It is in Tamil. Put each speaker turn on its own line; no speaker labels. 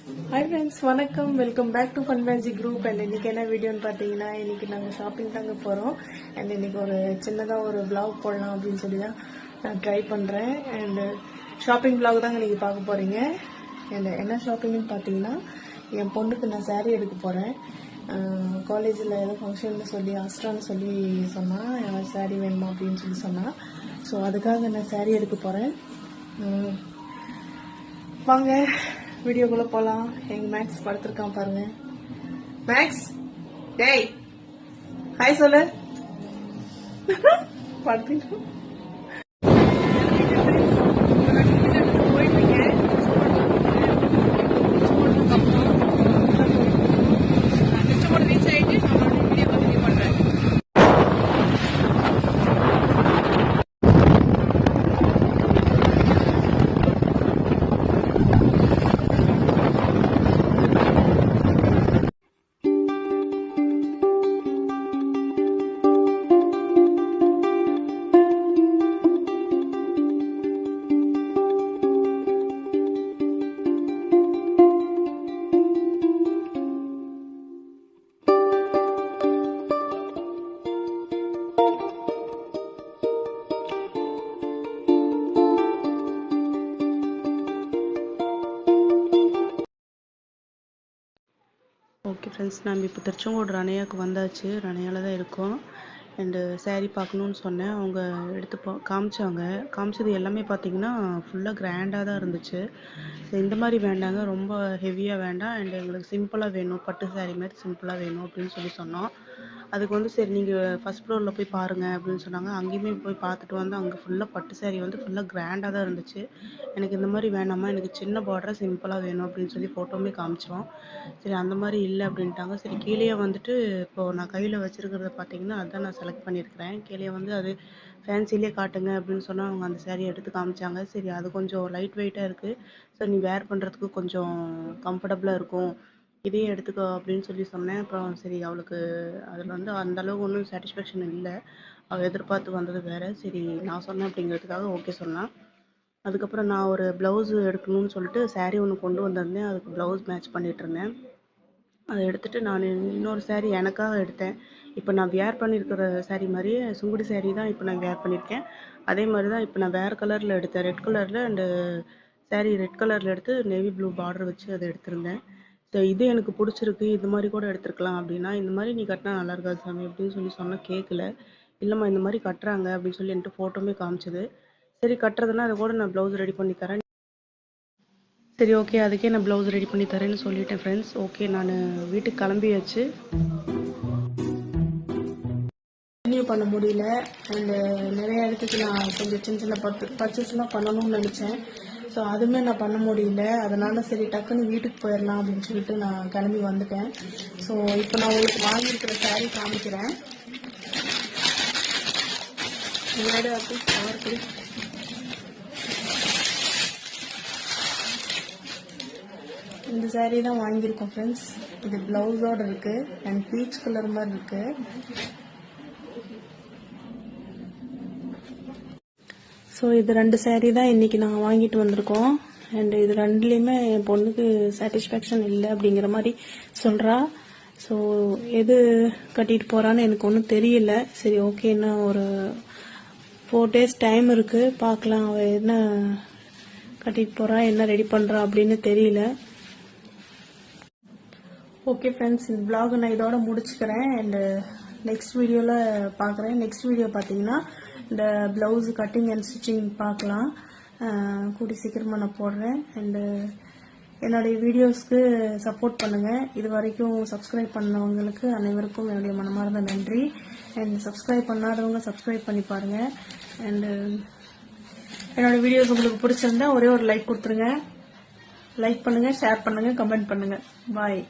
ஹாய் ஃப்ரெண்ட்ஸ், வணக்கம். Welcome back to Fun Magic Group. And இன்னைக்கு என்ன வீடியோன்னு பார்த்தீங்கன்னா, இன்னைக்கு நாங்கள் ஷாப்பிங் தாங்க போகிறோம். அண்ட் இன்னைக்கு ஒரு சின்னதாக ஒரு vlog போடலாம் அப்படின்னு சொல்லி தான் நான் ட்ரை பண்ணுறேன். அண்ட் ஷாப்பிங் vlog தாங்க இன்னைக்கு பார்க்க போகிறீங்க. அண்ட் என்ன ஷாப்பிங்னு பார்த்தீங்கன்னா, என் பொண்ணுக்கு நான் saree எடுக்க போகிறேன். காலேஜில் ஏதோ ஃபங்க்ஷன்னு சொல்லி அஸ்ட்ரான்னு சொல்லி சொன்னால் saree வேணுமா அப்படின்னு சொல்லி சொன்னால், ஸோ அதுக்காக நான் saree எடுக்க போகிறேன். வாங்க வீடியோக்குள்ள போலாம். எங்க மேக்ஸ் படுத்திருக்கான் பாருங்க. மேக்ஸ், டேய் ஹாய் சொல்லு. படுத்திட்டு ஓகே ஃப்ரெண்ட்ஸ், நம்ம இப்போ திருச்செங்கோடு ரணையாவுக்கு வந்தாச்சு. ரணையாவில் தான் இருக்கோம். அண்டு saree பார்க்கணுன்னு சொன்னேன். அவங்க எடுத்து காமிச்சது எல்லாமே பார்த்தீங்கன்னா ஃபுல்லாக கிராண்டாக தான் இருந்துச்சு. ஸோ இந்த மாதிரி வேண்டாங்க, ரொம்ப ஹெவியாக வேண்டாம். அண்ட் எங்களுக்கு சிம்பிளாக வேணும், பட்டு saree மாதிரி சிம்பிளாக வேணும் அப்படின்னு சொல்லி சொன்னோம். அதுக்கு வந்து சரி நீங்கள் ஃபஸ்ட் ஃப்ளோரில் போய் பாருங்கள் அப்படின்னு சொன்னாங்க. அங்கேயுமே போய் பார்த்துட்டு வந்து அங்கே ஃபுல்லாக பட்டு saree வந்து ஃபுல்லாக கிராண்டாக தான் இருந்துச்சு. எனக்கு இந்த மாதிரி வேணாமா, எனக்கு சின்ன பார்டராக சிம்பிளாக வேணும் அப்படின்னு சொல்லி ஃபோட்டோவுமே காமிச்சோம். சரி அந்த மாதிரி இல்லை அப்படின்ட்டாங்க. சரி கீழே வந்துட்டு இப்போது நான் கையில் வச்சுருக்கிறத பார்த்தீங்கன்னா அதுதான் நான் செலக்ட் பண்ணியிருக்கிறேன். கீழே வந்து அது ஃபேன்சிலே காட்டுங்க அப்படின்னு சொன்னால் அவங்க அந்த saree எடுத்து காமிச்சாங்க. சரி அது கொஞ்சம் லைட் வெயிட்டாக இருக்குது, ஸோ நீ வேர் பண்ணுறதுக்கு கொஞ்சம் கம்ஃபர்டபுளாக இருக்கும், இதையே எடுத்துக்கோ அப்படின்னு சொல்லி சொன்னேன். அப்புறம் சரி அவளுக்கு அதில் வந்து அந்தளவுக்கு ஒன்றும் சாட்டிஸ்ஃபேக்ஷன் இல்லை. அவள் எதிர்பார்த்து வந்தது வேறு. சரி நான் சொன்னேன் அப்படிங்கிறதுக்காக ஓகே சொன்னான். அதுக்கப்புறம் நான் ஒரு ப்ளவுஸு எடுக்கணும்னு சொல்லிட்டு saree ஒன்று கொண்டு வந்திருந்தேன். அதுக்கு ப்ளவுஸ் மேட்ச் பண்ணிகிட்டு இருந்தேன். அதை எடுத்துகிட்டு நான் இன்னொரு saree எனக்காக எடுத்தேன். இப்போ நான் வேர் பண்ணியிருக்கிற saree மாதிரியே சுங்குடி saree தான் இப்போ நான் வேர் பண்ணியிருக்கேன். அதே மாதிரி தான் இப்போ நான் வேறு கலரில் எடுத்தேன், ரெட் கலரில். அண்டு saree ரெட் கலரில் எடுத்து நேவி ப்ளூ பார்டர் வச்சு அதை எடுத்திருந்தேன். ஸோ இது எனக்கு பிடிச்சிருக்கு, இது மாதிரி கூட எடுத்துருக்கலாம் அப்படின்னா, இந்த மாதிரி நீ கட்டினா நல்லா இருக்காது சாமி அப்படின்னு சொல்லி சொன்னால் கேட்கல. இல்லைம்மா இந்த மாதிரி கட்டுறாங்க அப்படின்னு சொல்லி என்கிட்ட ஃபோட்டோமே காமிச்சது. சரி கட்டுறதுன்னா அதை கூட நான் ப்ளவுஸ் ரெடி பண்ணி தரேன். சரி ஓகே, அதுக்கே நான் ப்ளவுஸ் ரெடி பண்ணி தரேன்னு சொல்லிட்டேன் ஃப்ரெண்ட்ஸ். ஓகே நான் வீட்டுக்கு கிளம்பியாச்சு. கண்டினியூ பண்ண முடியல. அண்டு நிறைய இடத்துக்கு நான் கொஞ்சம் சின்ன சின்ன பர்ச்சேஸ்லாம் பண்ணணும்னு நினச்சேன். ஸோ அதுவுமே நான் பண்ண முடியல. அதனால சரி டக்குன்னு வீட்டுக்கு போயிடலாம் அப்படின்னு சொல்லிட்டு நான் கிளம்பி வந்துட்டேன். ஸோ இப்போ நான் உங்களுக்கு வாங்கியிருக்கிற saree காமிக்கிறேன். முன்னாடி அப்படி இந்த saree தான் வாங்கியிருக்கோம் ஃப்ரெண்ட்ஸ். இது ப்ளவுஸோட இருக்கு அண்ட் பீச் கலர் மாதிரி இருக்கு. ஸோ இது 2 saree தான் இன்னைக்கு நான் வாங்கிட்டு வந்திருக்கோம். அண்ட் இது ரெண்டுலேயுமே என் பொண்ணுக்கு சாட்டிஸ்ஃபேக்ஷன் இல்லை அப்படிங்கிற மாதிரி சொல்கிறா. ஸோ எது கட்டிட்டு போகிறான்னு எனக்கு ஒன்றும் தெரியல. சரி ஓகே, இன்னும் ஒரு 4 days டைம் இருக்குது, பார்க்கலாம் அவள் என்ன கட்டிட்டு போகிறா, என்ன ரெடி பண்ணுறா அப்படின்னு தெரியல. ஓகே ஃப்ரெண்ட்ஸ், இந்த vlog நான் இதோட முடிச்சுக்கிறேன். அண்டு நெக்ஸ்ட் வீடியோவில் பார்க்குறேன். நெக்ஸ்ட் வீடியோ பார்த்தீங்கன்னா இந்த ப்ளவுஸ் கட்டிங் அண்ட் ஸ்டிச்சிங் பார்க்கலாம். கூடி சீக்கிரமாக நான் போடுறேன். அண்டு என்னுடைய வீடியோஸ்க்கு சப்போர்ட் பண்ணுங்கள். இது வரைக்கும் சப்ஸ்கிரைப் பண்ணவங்களுக்கு அனைவருக்கும் என்னுடைய மனமார்ந்த நன்றி. அண்ட் சப்ஸ்கிரைப் பண்ணாதவங்க சப்ஸ்கிரைப் பண்ணி பாருங்கள். அண்டு என்னோட வீடியோஸ் உங்களுக்கு பிடிச்சிருந்தா ஒரே ஒரு லைக் கொடுத்துருங்க. லைக் பண்ணுங்கள், ஷேர் பண்ணுங்கள், கமெண்ட் பண்ணுங்கள். பாய்.